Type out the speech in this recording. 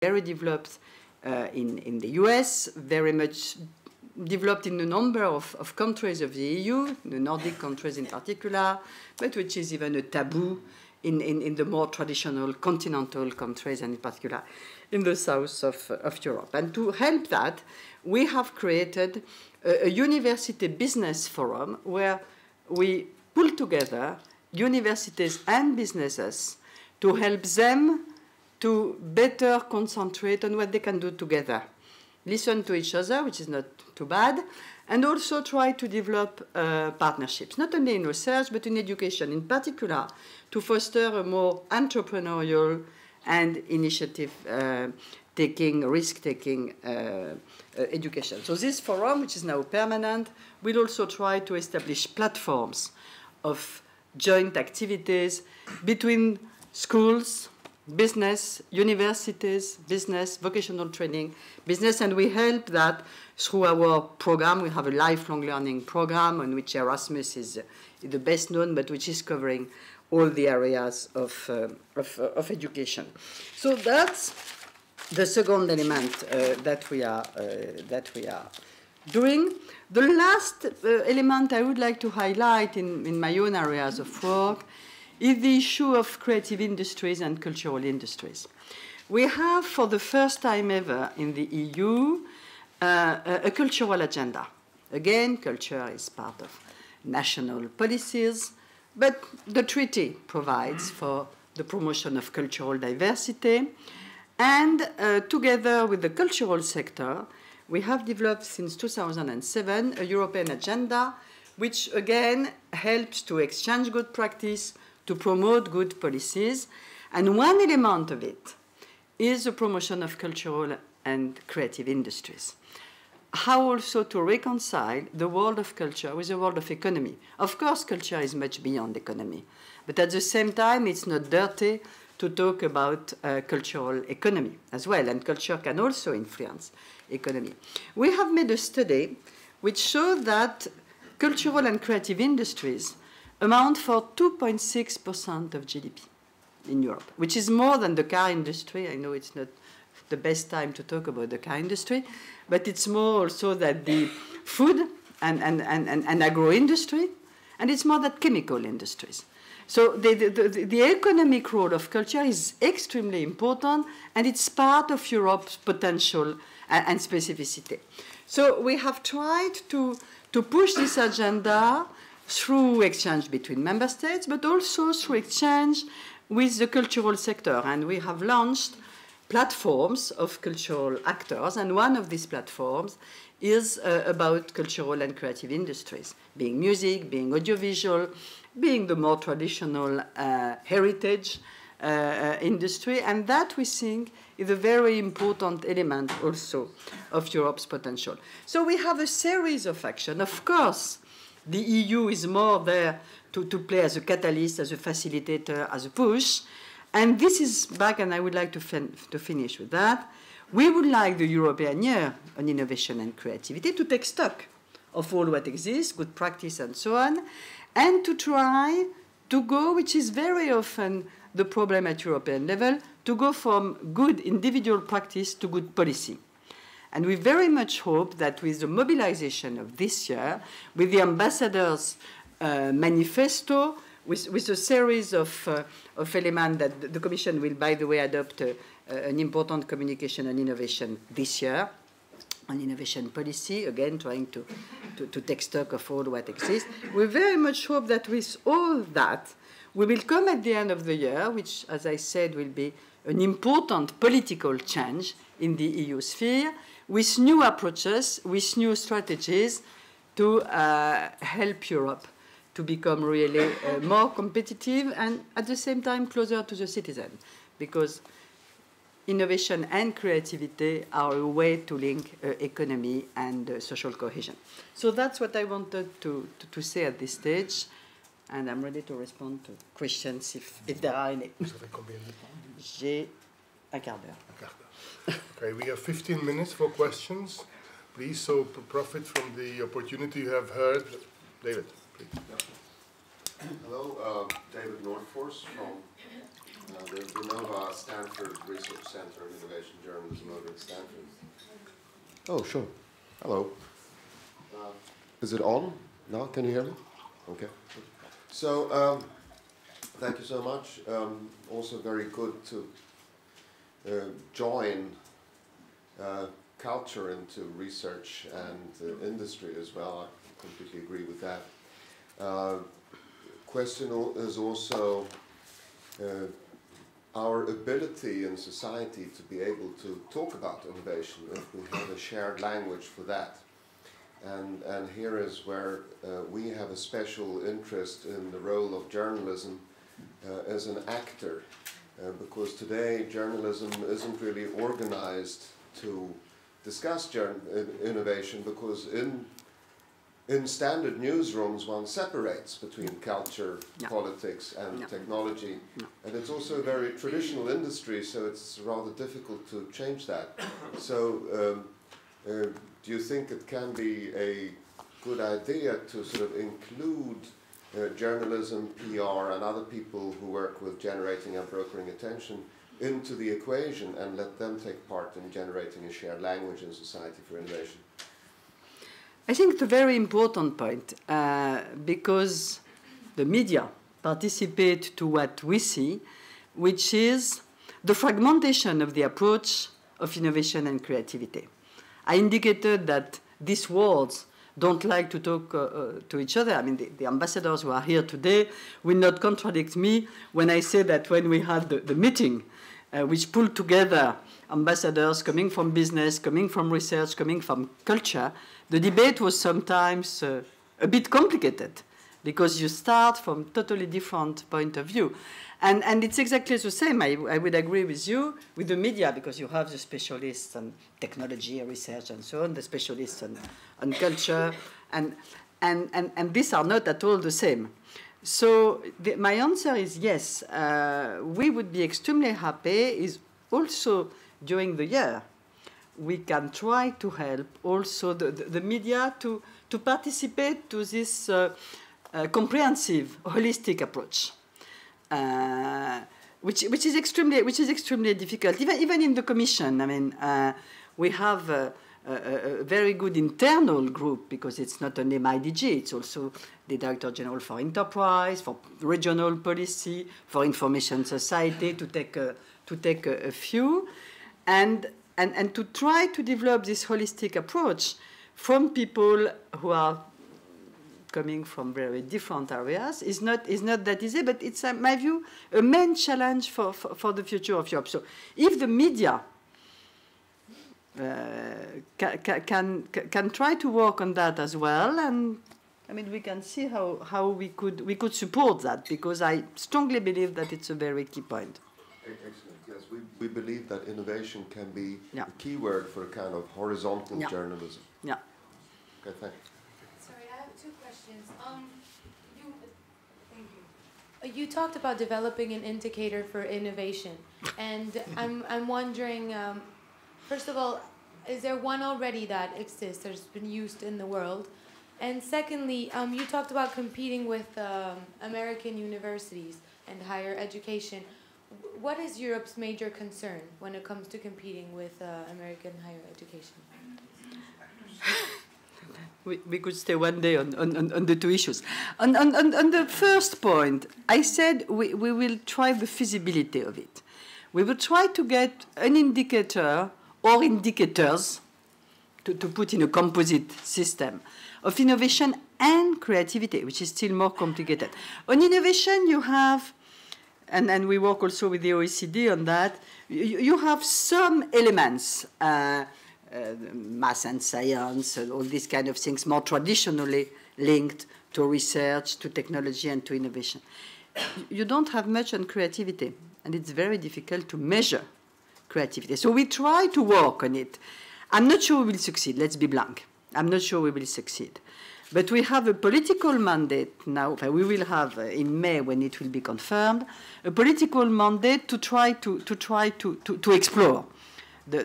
very developed in the US, very much developed in a number of countries of the EU, the Nordic countries in particular, but which is even a taboo in the more traditional continental countries, and in particular in the south of Europe. And to help that, we have created a university business forum where we pull together universities and businesses to help them to better concentrate on what they can do together. Listen to each other, which is not too bad, and also try to develop partnerships, not only in research, but in education, in particular, to foster a more entrepreneurial and initiative-taking, risk-taking education. So this forum, which is now permanent, will also try to establish platforms of joint activities between schools, business, universities, business, vocational training, business, and we help that through our program. We have a lifelong learning program on which Erasmus is the best known, but which is covering all the areas of education. So that's the second element that we are doing. The last element I would like to highlight in my own areas of work is the issue of creative industries and cultural industries. We have, for the first time ever in the EU, a cultural agenda. Again, culture is part of national policies, but the treaty provides for the promotion of cultural diversity. And together with the cultural sector, we have developed since 2007 a European agenda, which again helps to exchange good practice, to promote good policies. And one element of it is the promotion of cultural and creative industries. How also to reconcile the world of culture with the world of economy. Of course, culture is much beyond economy, but at the same time, it's not dirty to talk about cultural economy as well, and culture can also influence economy. We have made a study which showed that cultural and creative industries amount for 2.6% of GDP in Europe, which is more than the car industry. I know it's not the best time to talk about the car industry, but it's more also than the food and agro industry, and it's more than chemical industries. So the economic role of culture is extremely important, and it's part of Europe's potential and specificity. So we have tried to push this agenda through exchange between member states, but also through exchange with the cultural sector. And we have launched platforms of cultural actors, and one of these platforms is about cultural and creative industries, being music, being audiovisual, being the more traditional heritage industry, and that we think is a very important element also of Europe's potential. So we have a series of actions. Of course, the EU is more there to play as a catalyst, as a facilitator, as a push. And this is back, and I would like to finish with that. We would like the European Year on Innovation and Creativity to take stock of all what exists, good practice and so on, and to try to go, which is very often the problem at European level, to go from good individual practice to good policy. And we very much hope that with the mobilization of this year, with the ambassadors' manifesto, with a series of elements that the Commission will, by the way, adopt an important communication on innovation this year, on innovation policy, again, trying to take stock of all what exists. We very much hope that with all that, we will come at the end of the year, which, as I said, will be an important political change in the EU sphere, with new approaches, with new strategies to help Europe to become really more competitive and at the same time closer to the citizen, because innovation and creativity are a way to link economy and social cohesion. So that's what I wanted to say at this stage, and I'm ready to respond to questions if there are any. J'ai un quart d'heure. Okay, we have 15 minutes for questions. Please, so profit from the opportunity you have heard. David, please. Hello, David Nordfors from the NOVA Stanford Research Center of Innovation Journalism over at Stanford. Oh, sure. Hello. Is it on now? Can you hear me? Okay. So, thank you so much. Also very good to join culture into research and industry as well. I completely agree with that. Question is also our ability in society to be able to talk about innovation if we have a shared language for that. And here is where we have a special interest in the role of journalism as an actor, because today journalism isn't really organized to discuss innovation, because in standard newsrooms one separates between culture, politics and technology, and it's also a very traditional industry, so it's rather difficult to change that. So do you think it can be a good idea to sort of include journalism, PR and other people who work with generating and brokering attention into the equation and let them take part in generating a shared language in society for innovation? I think it's a very important point because the media participate to what we see, which is the fragmentation of the approach of innovation and creativity. I indicated that these worlds don't like to talk to each other. I mean, the ambassadors who are here today will not contradict me when I say that when we had the meeting, which pulled together ambassadors coming from business, coming from research, coming from culture, the debate was sometimes a bit complicated because you start from totally different point of view. And it's exactly the same. I would agree with you with the media, because you have the specialists on technology, research, and so on, the specialists on culture, and these are not at all the same. So my answer is yes. We would be extremely happy is also during the year we can try to help also the media to participate to this comprehensive, holistic approach. Which is extremely difficult. Even in the Commission, I mean, we have a very good internal group, because it's not only my DG, it's also the Director General for Enterprise, for Regional Policy, for Information Society, to take a few, and to try to develop this holistic approach from people who are coming from very different areas is not that easy, but it's, in my view, a main challenge for the future of Europe. So if the media can try to work on that as well, and I mean, we can see how we could support that, because I strongly believe that it's a very key point. Excellent. Yes, we believe that innovation can be a key word for a kind of horizontal journalism. Yeah. Okay, thank you. You talked about developing an indicator for innovation, and I'm wondering, first of all, is there one already that exists, that's been used in the world? And secondly, you talked about competing with American universities and higher education. What is Europe's major concern when it comes to competing with American higher education? We could stay one day on the two issues. On the first point, I said we will try the feasibility of it. We will try to get an indicator or indicators to put in a composite system of innovation and creativity, which is still more complicated. On innovation, you have, and we work also with the OECD on that, you have some elements, math and science, all these kind of things, more traditionally linked to research, to technology, and to innovation. You don't have much on creativity, and it's very difficult to measure creativity. So we try to work on it. I'm not sure we will succeed, let's be blank. I'm not sure we will succeed. But we have a political mandate now, we will have in May, when it will be confirmed, a political mandate to try to explore the